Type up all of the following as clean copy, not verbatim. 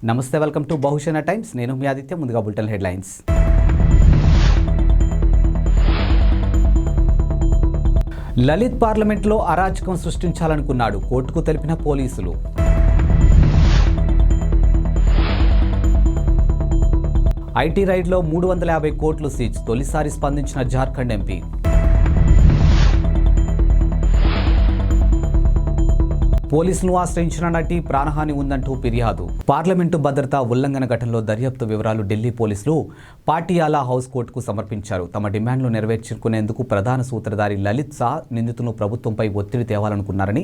నమస్తే, welcome to బహుశన times. నేను మీ ఆదిత్య. ముందుగా బులెటిన్ హెడ్లైన్స్. లలిత్ పార్లమెంట్లో అరాచకం సృష్టించాలనుకున్నాడు, కోర్టుకు తెలిపిన పోలీసులు. ఐటీ రైడ్లో 350 కోట్లు సీజ్, తొలిసారి స్పందించిన జార్ఖండ్ ఎంపీ. పోలీసులను ఆశ్రయించిన నటి ప్రాణహాని ఉందంటూ ఫిర్యాదు. పార్లమెంటు భద్రతా ఉల్లంఘన ఘటనలో దర్యాప్తు వివరాలు ఢిల్లీ పోలీసులు పాటియాలా హౌస్ కోర్టుకు సమర్పించారు. తమ డిమాండ్లు నెరవేర్చుకునేందుకు ప్రధాన సూత్రధారి లలిత్ సహా నిందితులను ప్రభుత్వంపై ఒత్తిడి తేవాలనుకున్నారని,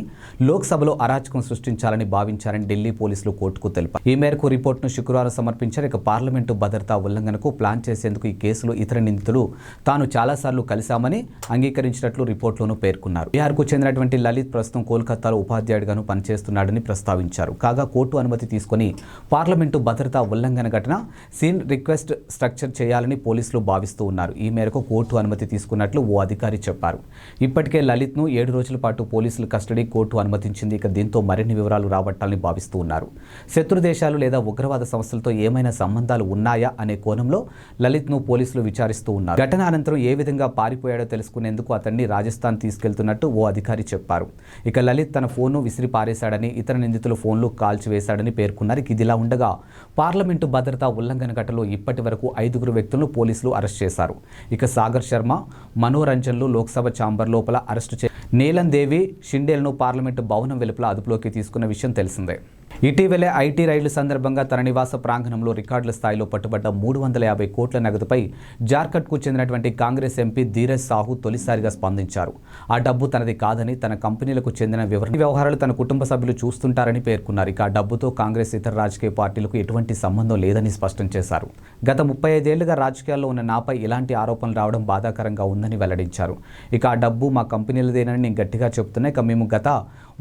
లోక్సభలో అరాచకం సృష్టించాలని భావించారని ఢిల్లీ పోలీసులు కోర్టుకు తెలిపారు. ఈ మేరకు రిపోర్టును శుక్రవారం సమర్పించారు. ఇక పార్లమెంటు భద్రతా ఉల్లంఘనకు ప్లాన్ చేసేందుకు ఈ కేసులో ఇతర నిందితులు తాను చాలాసార్లు కలిశామని అంగీకరించినట్లు రిపోర్టులోనూ పేర్కొన్నారు. బీహార్కు చెందినటువంటి లలిత్ ప్రస్తుతం కోల్కతాలో ఉపాధ్యాయుడిగా పనిచేస్తున్నాడని ప్రస్తావించారు. కాగా కోర్టు అనుమతి తీసుకుని పార్లమెంటు భద్రతా ఉల్లంఘన ఘటన సీన్ రిక్వెస్ట్ స్ట్రక్చర్ చేయాలని పోలీసులు భావిస్తూ ఉన్నారు. ఈ మేరకు కోర్టు అనుమతి తీసుకున్నట్లు ఓ అధికారి చెప్పారు. ఇప్పటికే లలిత్ను 7 రోజుల పాటు పోలీసుల కస్టడీ కోర్టు అనుమతించింది. ఇక దీంతో మరిన్ని వివరాలు రాబట్టాలని భావిస్తూ ఉన్నారు. శత్రు దేశాలు లేదా ఉగ్రవాద సంస్థలతో ఏమైనా సంబంధాలు ఉన్నాయా అనే కోణంలో లలిత్ను పోలీసులు విచారిస్తూ ఉన్నారు. ఘటన అనంతరం ఏ విధంగా పారిపోయాడో తెలుసుకునేందుకు అతన్ని రాజస్థాన్ తీసుకెళ్తున్నట్టు ఓ అధికారి చెప్పారు. ఇక లలిత్ తన ఫోన్ను విసిరి పారేశాడని, ఇతర నిందితులు ఫోన్లు కాల్చివేశాడని పేర్కొన్నారు. ఇదిలా ఉండగా పార్లమెంటు భద్రతా ఉల్లంఘన ఘటనలో ఇప్పటి వరకు 5 వ్యక్తులను పోలీసులు అరెస్ట్ చేశారు. ఇక సాగర్ శర్మ, మనోరంజన్లు లోక్సభ ఛాంబర్ లోపల అరెస్టు చేశారు. నీలం దేవి షిండేలను పార్లమెంటు భవనం వెలుపల అదుపులోకి తీసుకున్న విషయం తెలిసిందే. ఇటీవలే ఐటీ రైళ్ల సందర్భంగా తన నివాస ప్రాంగణంలో రికార్డుల స్థాయిలో పట్టుబడ్డ 350 కోట్ల నగదుపై జార్ఖండ్కు చెందినటువంటి కాంగ్రెస్ ఎంపీ ధీరజ్ సాహు తొలిసారిగా స్పందించారు. ఆ డబ్బు తనది కాదని, తన కంపెనీలకు చెందిన వ్యవహారాలు తన కుటుంబ సభ్యులు చూస్తుంటారని పేర్కొన్నారు. ఇక ఆ డబ్బుతో కాంగ్రెస్ ఇతర రాజకీయ పార్టీలకు ఎటువంటి సంబంధం లేదని స్పష్టం చేశారు. గత 35 ఏళ్లుగా రాజకీయాల్లో ఉన్న నాపై ఇలాంటి ఆరోపణలు రావడం బాధాకరంగా ఉందని వెల్లడించారు. ఇక ఆ డబ్బు మా కంపెనీలదేనని నేను గట్టిగా చెప్తున్నా. ఇక మేము గత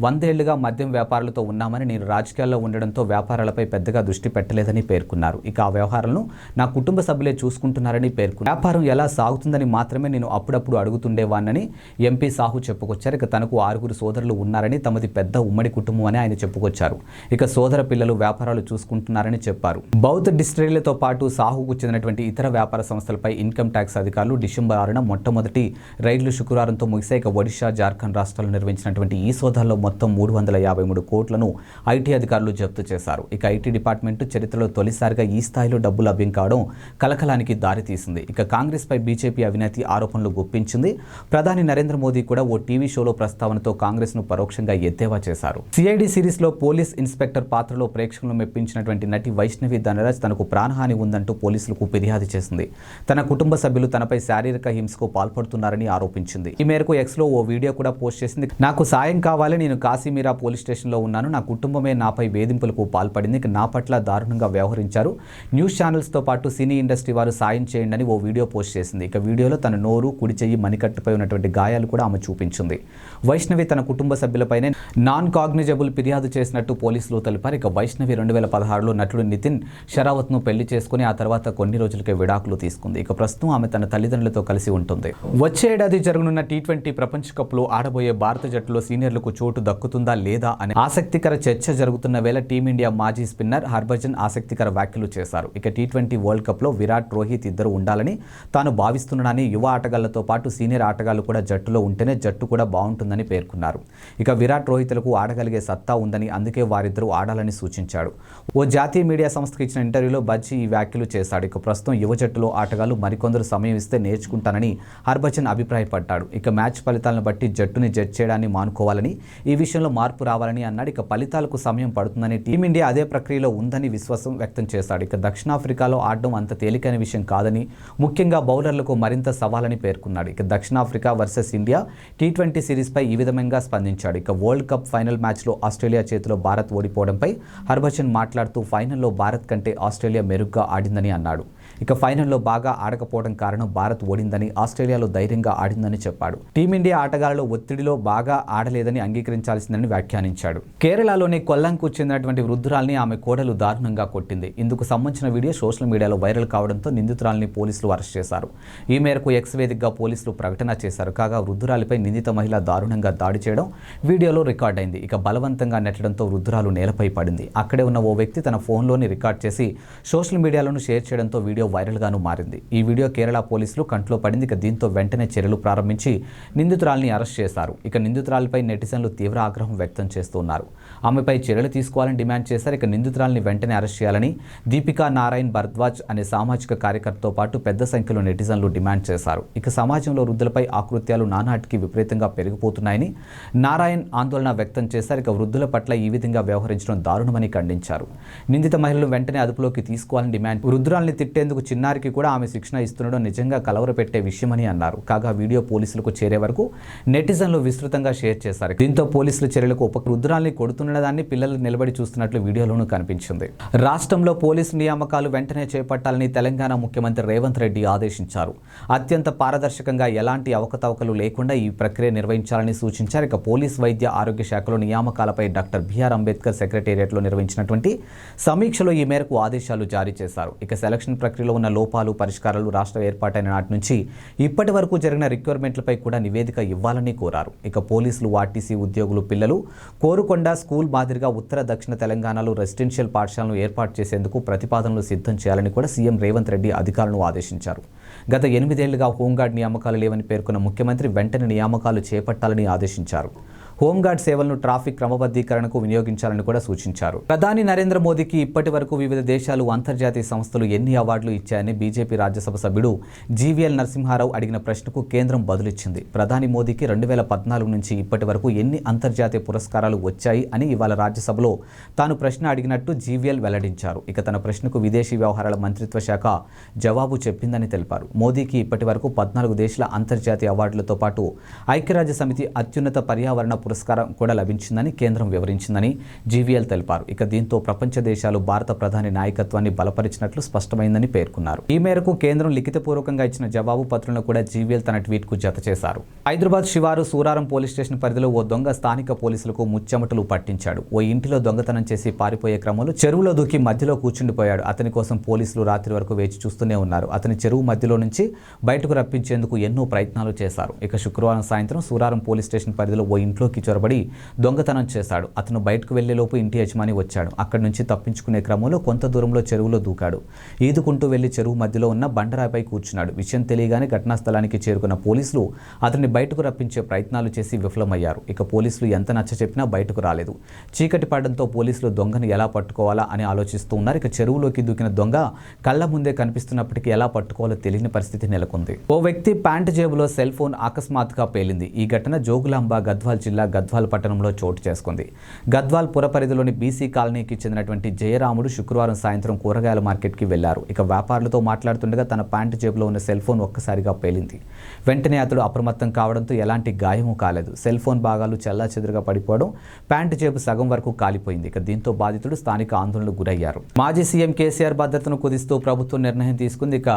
100 ఏళ్లుగా మద్యం వ్యాపారులతో ఉన్నామని, నేను రాజకీయాల్లో ఉండడంతో వ్యాపారాలపై పెద్దగా దృష్టి పెట్టలేదని పేర్కొన్నారు. ఇక ఆ వ్యవహారాలను నా కుటుంబ సభ్యులే చూసుకుంటున్నారని పేర్కొన్నారు. వ్యాపారం ఎలా సాగుతుందని మాత్రమే నేను అప్పుడప్పుడు అడుగుతుండేవాన్నని ఎంపీ సాహు చెప్పుకొచ్చారు. ఇక తనకు 6 సోదరులు ఉన్నారని, తమది పెద్ద ఉమ్మడి కుటుంబం అని ఆయన చెప్పుకొచ్చారు. ఇక సోదర పిల్లలు వ్యాపారాలు చూసుకుంటున్నారని చెప్పారు. బౌద్ధ డిస్టిలరీలతో పాటు సాహుకు చెందినటువంటి ఇతర వ్యాపార సంస్థలపై ఇన్కమ్ ట్యాక్స్ అధికారులు డిసెంబర్ 6న మొట్టమొదటి రైళ్లు శుక్రవారంతో ముగిశాయి. ఇక ఒడిశా, జార్ఖండ్ రాష్ట్రాలు నిర్వహించినటువంటి ఈ సోదాల్లో మొత్తం 353 కోట్లను ఐటీ అధికారులు జప్తు చేశారు. ఇక ఐటీ డిపార్ట్మెంట్ చరిత్రలో తొలిసారిగా ఈ స్థాయిలో డబ్బు లభ్యం కావడం కలకలానికి దారితీసింది. ఇక కాంగ్రెస్పై బీజేపీ అవినీతి ఆరోపణలు గుప్పించింది. ప్రధాని నరేంద్ర మోదీ కూడా ఓ టీవీ షోలో ప్రస్తావనతో కాంగ్రెస్ను పరోక్షంగా ఎద్దేవా చేశారు. సిఐడి సిరీస్లో పోలీస్ ఇన్స్పెక్టర్ పాత్రలో ప్రేక్షకులను మెప్పించినటువంటి నటి వైష్ణవి ధనరాజ్ తనకు ప్రాణహాని ఉందంటూ పోలీసులకు ఫిర్యాదు చేసింది. తన కుటుంబ సభ్యులు తనపై శారీరక హింసకు పాల్పడుతున్నారని ఆరోపించింది. ఈ మేరకు ఎక్స్లో ఓ వీడియో కూడా పోస్ట్ చేసింది. నాకు సాయం కావాలి, నేను కాశీమీరా పోలీస్ స్టేషన్లో ఉన్నాను, నా కుటుంబమే నాపై వేధింపులకు పాల్పడింది, నా పట్ల దారుణంగా వ్యవహరించారు, న్యూస్ ఛానల్స్తో పాటు సినీ ఇండస్ట్రీ వారు సాయం చేయండి అని ఓ వీడియో పోస్ట్ చేసింది. ఇక వీడియోలో తన నోరు, కుడి చెయ్యి మణికట్టుపై ఉన్నటువంటి గాయాలు కూడా ఆమె చూపించింది. వైష్ణవి తన కుటుంబ సభ్యులపైనే నాన్ కాగ్నిజబుల్ ఫిర్యాదు చేసినట్టు పోలీసులు తెలిపారు. ఇక వైష్ణవి 2016లో నటుడు నితిన్ షరావత్ను పెళ్లి చేసుకుని ఆ తర్వాత కొన్ని రోజులకే విడాకులు తీసుకుంది. ఇక ప్రస్తుతం ఆమె తన తల్లిదండ్రులతో కలిసి ఉంటుంది. వచ్చే ఏడాది జరగనున్న T20 ప్రపంచ కప్లో ఆడబోయే భారత జట్టులో సీనియర్లకు చోటు దక్కుతుందా లేదా అనే ఆసక్తికర చర్చ జరుగుతున్న వేళ టీమిండియా మాజీ స్పిన్నర్ హర్భజన్ ఆసక్తికర వ్యాఖ్యలు చేశారు. ఇక T20 వరల్డ్ కప్లో విరాట్, రోహిత్ ఇద్దరు ఉండాలని తాను భావిస్తున్నానని, యువ ఆటగాళ్లతో పాటు సీనియర్ ఆటగాళ్లు కూడా జట్టులో ఉంటేనే జట్టు కూడా బాగుంటుందని పేర్కొన్నారు. ఇక విరాట్, రోహిత్లకు ఆడగలిగే సత్తా ఉందని, అందుకే వారిద్దరూ ఆడాలని సూచించాడు. ఓ జాతీయ మీడియా సంస్థకు ఇచ్చిన ఇంటర్వ్యూలో బజ్జీ ఈ వ్యాఖ్యలు చేశాడు. ఇక ప్రస్తుతం యువ జట్టులో ఆటగాళ్లు మరికొందరు సమయం ఇస్తే నేర్చుకుంటానని హర్భజన్ అభిప్రాయపడ్డాడు. ఇక మ్యాచ్ ఫలితాలను బట్టి జట్టుని జడ్జ్ చేయడాన్ని మానుకోవాలని, ఈ విషయంలో మార్పు రావాలని అన్నాడు. ఇక ఫలితాలకు సమయం పడుతుందని, టీమిండియా అదే ప్రక్రియలో ఉందని విశ్వాసం వ్యక్తం చేశాడు. ఇక దక్షిణాఫ్రికాలో ఆడడం అంత తేలికైన విషయం కాదని, ముఖ్యంగా బౌలర్లకు మరింత సవాలని పేర్కొన్నాడు. ఇక దక్షిణాఫ్రికా వర్సెస్ ఇండియా T20 సిరీస్పై ఈ విధంగా స్పందించాడు. ఇక వరల్డ్ కప్ ఫైనల్ మ్యాచ్లో ఆస్ట్రేలియా చేతిలో భారత్ ఓడిపోవడంపై హర్భజన్ మాట్లాడుతూ ఫైనల్లో భారత్ కంటే ఆస్ట్రేలియా మెరుగ్గా ఆడిందని అన్నాడు. ఇక ఫైనల్లో బాగా ఆడకపోవడం కారణం భారత్ ఓడిందని, ఆస్ట్రేలియాలో ధైర్యంగా ఆడిందని చెప్పాడు. టీమిండియా ఆటగాళ్లు ఒత్తిడిలో బాగా ఆడలేదని అంగీకరించాల్సిందని వ్యాఖ్యానించాడు. కేరళలోని కొల్లంకు చెందినటువంటి వృద్ధురాల్ని ఆమె కోడలు దారుణంగా కొట్టింది. ఇందుకు సంబంధించిన వీడియో సోషల్ మీడియాలో వైరల్ కావడంతో నిందితురాల్ని పోలీసులు అరెస్ట్ చేశారు. ఈ మేరకు ఎక్స్ వేదికగా పోలీసులు ప్రకటన చేశారు. కాగా వృద్ధురాలిపై నిందిత మహిళ దారుణంగా దాడి చేయడం వీడియోలో రికార్డ్ అయింది. ఇక బలవంతంగా నెట్టడంతో వృద్ధురాలు నేలపై పడింది. అక్కడే ఉన్న ఓ వ్యక్తి తన ఫోన్లోని రికార్డ్ చేసి సోషల్ మీడియాలోనూ షేర్ చేయడంతో వీడియో వైరల్గాను మారింది. ఈ వీడియో కేరళ పోలీసులు కంట్లో పడింది. ఇక దీంతో వెంటనే చర్యలు ప్రారంభించి నిందితురాల్ని అరెస్ట్ చేశారు. ఇక నిందితురాలపై నెటిజన్లు తీవ్ర ఆగ్రహం వ్యక్తం చేస్తున్నారు. ఆమెపై చర్యలు తీసుకోవాలని డిమాండ్ చేశారు. ఇక నిందితురాల్ని వెంటనే అరెస్ట్ చేయాలని దీపికా నారాయణ్ భరద్వాజ్ అనే సామాజిక కార్యకర్తతో పాటు పెద్ద సంఖ్యలో నెటిజన్లు డిమాండ్ చేశారు. ఇక సమాజంలో వృద్ధులపై ఆకృత్యాలు నానాటికి విపరీతంగా పెరిగిపోతున్నాయని నారాయణ్ ఆందోళన వ్యక్తం చేశారు. ఇక వృద్ధుల పట్ల ఈ విధంగా వ్యవహరించడం దారుణమని ఖండించారు. నిందిత మహిళలు వెంటనే అదుపులోకి తీసుకోవాలని డిమాండ్. వృద్ధురాల్ని తిట్టేందుకు చిన్నారికి కూడా ఆమె శిక్షణ ఇస్తుండడం నిజంగా కలవరపెట్టే విషయమని అన్నారు. కాగా వీడియో పోలీసులకు చేరే వరకు నెటిజన్లు విస్తృతంగా షేర్ చేశారు. దీంతో పోలీసుల చర్యలకు వృద్ధురాల్ని కొడుతున్నదాన్ని పిల్లలు నిలబడి చూస్తున్నట్లు వీడియోలోనూ కనిపించింది. రాష్ట్రంలో పోలీసు నియామకాలు వెంటనే చేపట్టాలని తెలంగాణ ముఖ్యమంత్రి రేవంత్ రెడ్డి ఆదేశించారు. అత్యంత పారదర్శకంగా ఎలాంటి అవకతవకలు లేకుండా ఈ ప్రక్రియ నిర్వహించాలని సూచించారు. ఇక పోలీస్ వైద్య ఆరోగ్య శాఖలో నియామకాలపై డాక్టర్ బిఆర్ అంబేద్కర్ సెక్రటేరియట్లో నిర్వహించినటువంటి సమీక్షలో ఈ మేరకు ఆదేశాలు జారీ చేశారు. ఇక సెలక్షన్ ప్రక్రియలో ఉన్న లోపాలు, పరిష్కారాలు రాష్ట్ర ఏర్పాటైన నాటి నుంచి ఇప్పటి వరకు జరిగిన రిక్వైర్మెంట్లపై కూడా నివేదిక ఇవ్వాలని కోరారు. ఇక పోలీసులు, ఆర్టీసీ ఉద్యోగులు, పిల్లలు కోరుకొండ స్కూల్ మాదిరిగా ఉత్తర దక్షిణ తెలంగాణలో రెసిడెన్షియల్ పాఠశాలను ఏర్పాటు చేసేందుకు ప్రతిపాదనలు సిద్ధం చేయాలని కూడా సీఎం రేవంత్ రెడ్డి అధికారులను ఆదేశించారు. గత 8 ఏళ్లుగా హోంగార్డ్ నియామకాలు లేవని పేర్కొన్న ముఖ్యమంత్రి వెంటనే నియామకాలు చేపట్టాలని ఆదేశించారు. హోంగార్డ్ సేవలను ట్రాఫిక్ క్రమబద్ధీకరణకు వినియోగించాలని కూడా సూచించారు. ప్రధాని నరేంద్ర మోదీకి ఇప్పటి వరకు వివిధ దేశాలు, అంతర్జాతీయ సంస్థలు ఎన్ని అవార్డులు ఇచ్చాయని బీజేపీ రాజ్యసభ సభ్యుడు జీవీఎల్ నరసింహారావు అడిగిన ప్రశ్నకు కేంద్రం బదులిచ్చింది. ప్రధాని మోదీకి 2014 నుంచి ఇప్పటి వరకు ఎన్ని అంతర్జాతీయ పురస్కారాలు వచ్చాయి అని ఇవాళ రాజ్యసభలో తాను ప్రశ్న అడిగినట్టు జీవీఎల్ వెల్లడించారు. ఇక తన ప్రశ్నకు విదేశీ వ్యవహారాల మంత్రిత్వ శాఖ జవాబు చెప్పిందని తెలిపారు. మోదీకి ఇప్పటి వరకు 14 దేశాల అంతర్జాతీయ అవార్డులతో పాటు ఐక్యరాజ్య సమితి అత్యున్నత పర్యావరణ పురస్కారం కూడా లభించిందని కేంద్రం వివరించిందని జీవీఎల్ తెలిపారు. ఇక దీంతో ప్రపంచ దేశాలు భారత ప్రధాని నాయకత్వాన్ని బలపరిచినట్లు స్పష్టమైందని పేర్కొన్నారు. ఈ మేరకు కేంద్రం లిఖితపూర్వకంగా ఇచ్చిన జవాబు పత్రంలో కూడా జీవీఎల్ తన ట్వీట్ కు జత చేశారు. హైదరాబాద్ శివారు సూరారం పోలీస్ స్టేషన్ పరిధిలో ఓ దొంగ స్థానిక పోలీసులకు ముచ్చెమటలు పట్టించాడు. ఓ ఇంటిలో దొంగతనం చేసి పారిపోయే క్రమంలో చెరువులో దూకి మధ్యలో కూర్చుండిపోయాడు. అతని కోసం పోలీసులు రాత్రి వరకు వేచి చూస్తూనే ఉన్నారు. అతని చెరువు మధ్యలో నుంచి బయటకు రప్పించేందుకు ఎన్నో ప్రయత్నాలు చేశారు. ఇక శుక్రవారం సాయంత్రం సూరారం పోలీస్ స్టేషన్ పరిధిలో ఓ ఇంట్లోకి చొరబడి దొంగతనం చేశాడు. అతను బయటకు వెళ్లేలోపు ఇంటి యజమాని వచ్చాడు. అక్కడి నుంచి తప్పించుకునే క్రమంలో కొంత దూరంలో చెరువులో దూకాడు. ఈదుకుంటూ వెళ్లి చెరువు మధ్యలో ఉన్న బండరాయిపై కూర్చున్నాడు. విషయం తెలియగానే ఘటనా స్థలానికి చేరుకున్న పోలీసులు అతన్ని బయటకు రప్పించే ప్రయత్నాలు చేసి విఫలమయ్యారు. ఇక పోలీసులు ఎంత నచ్చ చెప్పినా బయటకు రాలేదు. చీకటి పడడంతో పోలీసులు దొంగను ఎలా పట్టుకోవాలా అని ఆలోచిస్తూ ఉన్నారు. ఇక చెరువులోకి దూకిన దొంగ కళ్ల ముందే కనిపిస్తున్నప్పటికీ ఎలా పట్టుకోవాలో తెలియని పరిస్థితి నెలకొంది. ఓ వ్యక్తి ప్యాంటు జేబులో సెల్ ఫోన్ అకస్మాత్తుగా పేలింది. ఈ ఘటన జోగులాంబ గద్వాల్ జిల్లా గద్వాల్ పట్టణంలో చోటు చేసుకుంది. గద్వాల్ పుర పరిధిలోని బీసీ కాలనీకి చెందినటువంటి జయరాముడు శుక్రవారం సాయంత్రం కూరగాయల మార్కెట్కి వెళ్లారు. ఇక వ్యాపారులతో మాట్లాడుతుండగా తన ప్యాంటు జేబులో ఉన్న సెల్ ఫోన్ ఒక్కసారిగా పేలింది. వెంటనే అతడు అప్రమత్తం కావడంతో ఎలాంటి గాయమూ కాలేదు. సెల్ ఫోన్ భాగాలు చెల్లాచెదురుగా పడిపోవడం, ప్యాంటు జేబు సగం వరకు కాలిపోయింది. ఇక దీంతో బాధితుడు స్థానిక ఆందోళనకు గురయ్యారు. మాజీ సీఎం కేసీఆర్ భద్రతను కుదిస్తూ ప్రభుత్వం నిర్ణయం తీసుకుంది. ఇక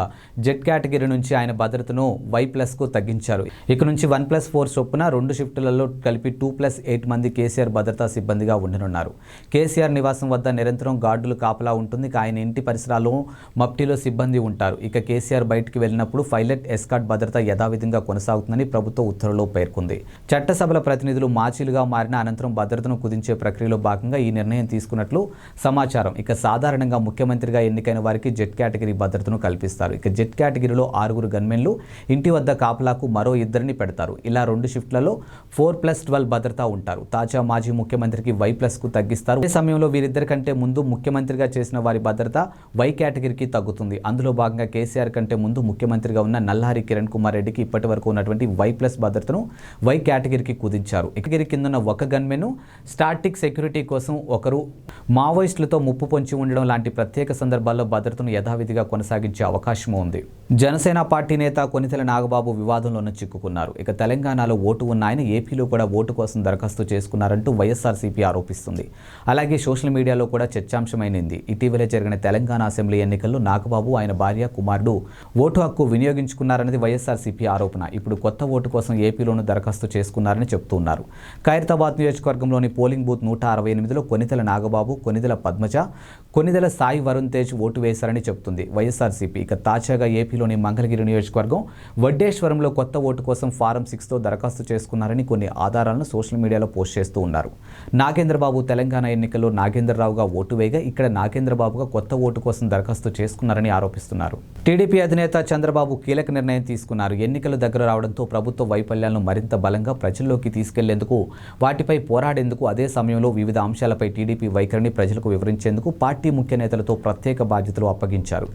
జెడ్ కేటగిరీ నుంచి ఆయన భద్రతను Y+కు తగ్గించారు. ఇక నుంచి 1+4 చొప్పున 2 షిఫ్టులలో కలిపి 2+8 మంది కేసీఆర్ భద్రతా సిబ్బందిగా ఉండనున్నారు. కేసీఆర్ నివాసం వద్ద నిరంతరం గార్డులు కాపలా ఉంటుంది. ఆయన ఇంటి పరిసరాల్లో మప్టీలో సిబ్బంది ఉంటారు. ఇక కేసీఆర్ బయటికి వెళ్ళినప్పుడు పైలట్ ఎస్కార్ట్ భద్రత యథావిధంగా కొనసాగుతుందని ప్రభుత్వ ఉత్తర్వులో పేర్కొంది. చట్టసభల ప్రతినిధులు మాచీలుగా మారిన అనంతరం భద్రతను కుదించే ప్రక్రియలో భాగంగా ఈ నిర్ణయం తీసుకున్నట్లు సమాచారం. ఇక సాధారణంగా ముఖ్యమంత్రిగా ఎన్నికైన వారికి జెడ్ కేటగిరీ భద్రతను కల్పిస్తారు. ఇక జెడ్ కేటగిరీలో 6 గన్మెన్లు ఇంటి వద్ద కాపలాకు మరో 2 పెడతారు. ఇలా 2 షిఫ్ట్లలో 4+12 భద్రత ఉంటారు. తాజా మాజీ ముఖ్యమంత్రికి Y+కు తగ్గిస్తారు. ఈ సమయంలో వీరిద్దరి కంటే ముందు ముఖ్యమంత్రిగా చేసిన వారి భద్రత Y కేటగిరీకి తగ్గుతుంది. అందులో భాగంగా కేసీఆర్ కంటే ముందు ముఖ్యమంత్రిగా ఉన్న నల్లారి కిరణ్ కుమార్ రెడ్డికి ఇప్పటి వరకు ఉన్నటువంటి Y+ భద్రతను Y కేటగిరీకి కుదించారు. కేటగిరీ కింద ఒక గన్మెన్ స్టాటిక్ సెక్యూరిటీ కోసం ఒకరు, మావోయిస్టులతో ముప్పు పొంచి ఉండడం లాంటి ప్రత్యేక సందర్భాల్లో భద్రతను యథావిధిగా కొనసాగించే అవకాశం ఉంది. జనసేన పార్టీ నేత కొనితెల నాగబాబు వివాదంలోనే చిక్కుకున్నారు. ఇక తెలంగాణలో ఓటు ఉన్న ఆయన ఏపీలో కూడా ఓటు కోసం దరఖాస్తు చేసుకున్నారంటూ వైఎస్ఆర్సీపీ ఆరోపిస్తుంది. అలాగే సోషల్ మీడియాలో కూడా చర్చాంశమైంది. ఇటీవలే జరిగిన తెలంగాణ అసెంబ్లీ ఎన్నికల్లో నాగబాబు ఆయన భార్య కుమారుడు ఓటు హక్కు వినియోగించుకున్నారన్నది వైఎస్ఆర్సీపీ ఆరోపణ. ఇప్పుడు కొత్త ఓటు కోసం ఏపీలోనూ దరఖాస్తు చేసుకున్నారని చెబుతున్నారు. ఖైరతాబాద్ నియోజకవర్గంలోని పోలింగ్ బూత్ 168లో కొనిదెల నాగబాబు, కొనిదెల పద్మజ, కొనిదెల సాయి వరుణ్ తేజ్ ఓటు వేశారని చెబుతుంది వైఎస్ఆర్సీపీ. ఇక తాజాగా ఏపీలోని మంగళగిరి నియోజకవర్గం వడ్డేశ్వరంలో కొత్త ఓటు కోసం ఫారం 6తో దరఖాస్తు చేసుకున్నారని కొన్ని ఆధారాలను సోషల్ మీడియాలో పోస్ట్ చేస్తూ ఉన్నారు. నాగేంద్రబాబు తెలంగాణ ఎన్నికల్లో నాగేంద్రరావుగా ఓటు వేయగా ఇక్కడ నాగేంద్రబాబుగా కొత్త ఓటు కోసం దరఖాస్తు చేసుకున్నారని ఆరోపిస్తున్నారు. టీడీపీ అధినేత చంద్రబాబు కీలక నిర్ణయం తీసుకున్నారు. ఎన్నికలు దగ్గర రావడంతో ప్రభుత్వ వైఫల్యాలను మరింత బలంగా ప్రజల్లోకి తీసుకెళ్లేందుకు, వాటిపై పోరాడేందుకు, అదే సమయంలో వివిధ అంశాలపై టీడీపీ వైఖరిని ప్రజలకు వివరించేందుకు పార్టీ ముఖ్య నేతలతో ప్రత్యేక బాధ్యతలు అప్పగించారు.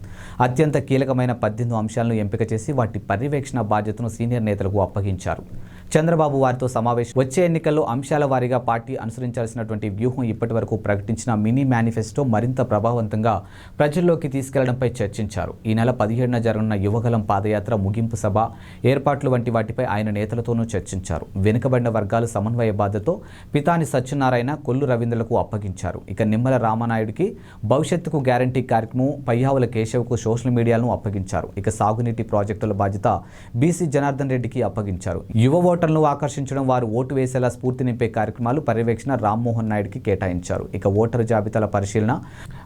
అత్యంత కీలకమైన 18 అంశాలను ఎంపిక చేసి వాటి పర్యవేక్షణ బాధ్యతను సీనియర్ నేతలకు అప్పగించారు. చంద్రబాబు వారితో సమావేశం వచ్చే ఎన్నికల్లో అంశాల వారీగా పార్టీ అనుసరించాల్సినటువంటి వ్యూహం, ఇప్పటి వరకు ప్రకటించిన మినీ మేనిఫెస్టో మరింత ప్రభావవంతంగా ప్రజల్లోకి తీసుకెళ్లడంపై చర్చించారు. ఈ నెల 17న జరగనున్న యువగలం పాదయాత్ర ముగింపు సభ ఏర్పాట్లు వంటి వాటిపై ఆయన నేతలతోనూ చర్చించారు. వెనుకబడిన వర్గాల సమన్వయ బాధ్యతతో పితాని సత్యనారాయణ, కొల్లు రవీంద్రలకు అప్పగించారు. ఇక నిమ్మల రామానాయుడికి భవిష్యత్తుకు గ్యారంటీ కార్యక్రమం, పయ్యావుల కేశవ్కు సోషల్ మీడియాలను అప్పగించారు. ఇక సాగునీటి ప్రాజెక్టుల బాధ్యత బీసీ జనార్దన్ రెడ్డికి అప్పగించారు. యువ ఓటర్లను ఆకర్షించడం, వారు ఓటు వేసేలా స్ఫూర్తి నింపే కార్యక్రమాలు పర్యవేక్షణ రామ్మోహన్ నాయుడికి కేటాయించారు. ఇక ఓటరు జాబితాల పరిశీలన,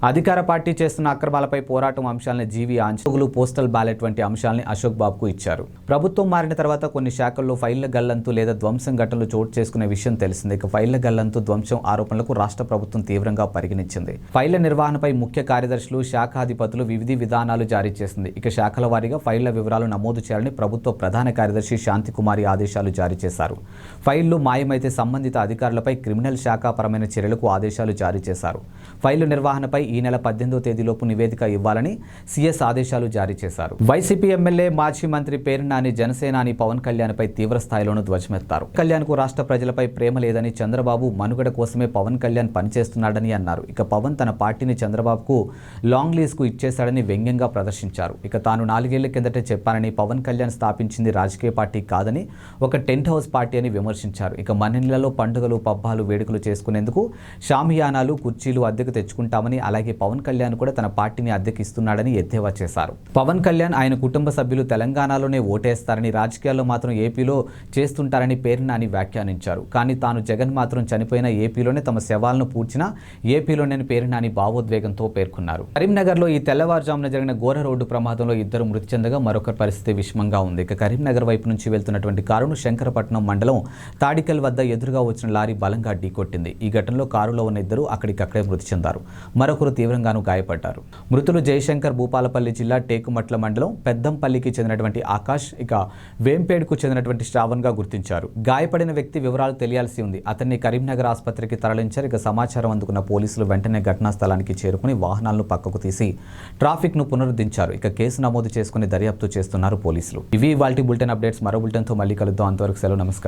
అధికార పార్టీ చేస్తున్న అక్రమాలపై పోరాటం అంశాలను జీవీ ఆంచోగులు, పోస్టల్ బ్యాలెట్ వంటి అంశాలని అశోక్ బాబుకు ఇచ్చారు. ప్రభుత్వం మారిన తర్వాత కొన్ని శాఖల్లో ఫైళ్ల గల్లంతు లేదా ధ్వంసం ఘటనలు చోటు చేసుకునే విషయం తెలిసింది. ఇక ఫైళ్ల గల్లంతు, ధ్వంసం ఆరోపణలకు రాష్ట్ర ప్రభుత్వం తీవ్రంగా పరిగణించింది. ఫైళ్ల నిర్వహణపై ముఖ్య కార్యదర్శులు, శాఖాధిపతులు వివిధ విధానాలు జారీ చేసింది. ఇక శాఖల వారీగా ఫైళ్ల వివరాలు నమోదు చేయాలని ప్రభుత్వ ప్రధాన కార్యదర్శి శాంతికుమారి ఆదేశాలు జారీ చేశారు. ఫైళ్లు మాయమైతే సంబంధిత అధికారులపై క్రిమినల్ శాఖాపరమైన చర్యలకు ఆదేశాలు జారీ చేశారు. ఫైళ్ల నిర్వహణపై ఈ నెల 18వ తేదీలోపు నివేదిక ఇవ్వాలని సీఎస్ ఆదేశాలు జారీ చేశారు. వైసీపీ ఎమ్మెల్యే, మాజీ మంత్రి పేర్ని నాని జనసేనాని పవన్ కళ్యాణ్పై తీవ్ర స్థాయిలోనూ ధ్వజమెత్తారు. కళ్యాణ్కు రాష్ట్ర ప్రజలపై ప్రేమ లేదని, చంద్రబాబు మనుగడ కోసమే పవన్ కళ్యాణ్ పనిచేస్తున్నాడని అన్నారు. ఇక పవన్ తన పార్టీని చంద్రబాబుకు లాంగ్ లీజ్కు ఇచ్చేశాడని వ్యంగ్యంగా ప్రదర్శించారు. ఇక తాను 4 ఏళ్ల కిందటే చెప్పానని, పవన్ కళ్యాణ్ స్థాపించింది రాజకీయ పార్టీ కాదని, ఒక టెంట్ హౌస్ పార్టీ అని విమర్శించారు. ఇక మన ఇళ్లలో పండుగలు, పబ్బాలు, వేడుకలు చేసుకునేందుకు షామియానాలు, కుర్చీలు అద్దెకు తెచ్చుకుంటామని, అలాగే పవన్ కళ్యాణ్ కూడా తన పార్టీని అద్దెకి ఇస్తున్నాడని ఎద్దేవా చేశారు. పవన్ కళ్యాణ్, ఆయన కుటుంబ సభ్యులు తెలంగాణలోనే ఓటేస్తారని, రాజకీయాల్లో మాత్రం ఏపీలో చేస్తుంటారని పేర్ని నాని వ్యాఖ్యానించారు. కానీ తాను జగన్ మాత్రం చనిపోయిన ఏపీలోనే, తమ శవాలను పూడ్చిన ఏపీలోనే పేర్ని నాని భావోద్వేగంతో పేర్కొన్నారు. కరీంనగర్లో ఈ తెల్లవారుజామున జరిగిన ఘోర రోడ్డు ప్రమాదంలో 2 మృతి చెందగా మరొకరి పరిస్థితి విషమంగా ఉంది. ఇక కరీంనగర్ వైపు నుంచి వెళ్తున్నటువంటి కారును శంకరపట్నం మండలం తాడికల్ వద్ద ఎదురుగా వచ్చిన లారీ బలంగా ఢీకొట్టింది. ఈ ఘటనలో కారులో ఉన్న 2 అక్కడికక్కడే మృతి చెందారు. మరొకరు తీవ్రంగానూ గాయపడ్డారు. మృతులు జయశంకర్ భూపాలపల్లి జిల్లా టేకుమట్ల మండలం పెద్దంపల్లికి చెందినటువంటి ఆకాష్, ఇక వేంపేడ్కు చెందినటువంటి శ్రావణ్గా గుర్తించారు. గాయపడిన వ్యక్తి వివరాలు తెలియాల్సి ఉంది. అతన్ని కరీంనగర్ ఆసుపత్రికి తరలించారు. ఇక సమాచారం అందుకున్న పోలీసులు వెంటనే ఘటనా స్థలానికి చేరుకుని వాహనాలను పక్కకు తీసి ట్రాఫిక్ ను పునరుద్ధరించారు. ఇక కేసు నమోదు చేసుకుని దర్యాప్తు చేస్తున్నారు పోలీసులు. ఇవి ఇవాల్టి బులెటిన్ అప్డేట్స్. మరో బులెటిన్తో మళ్ళీ కలుద్దాం. అంతవరకు సెలవు. నమస్కారం.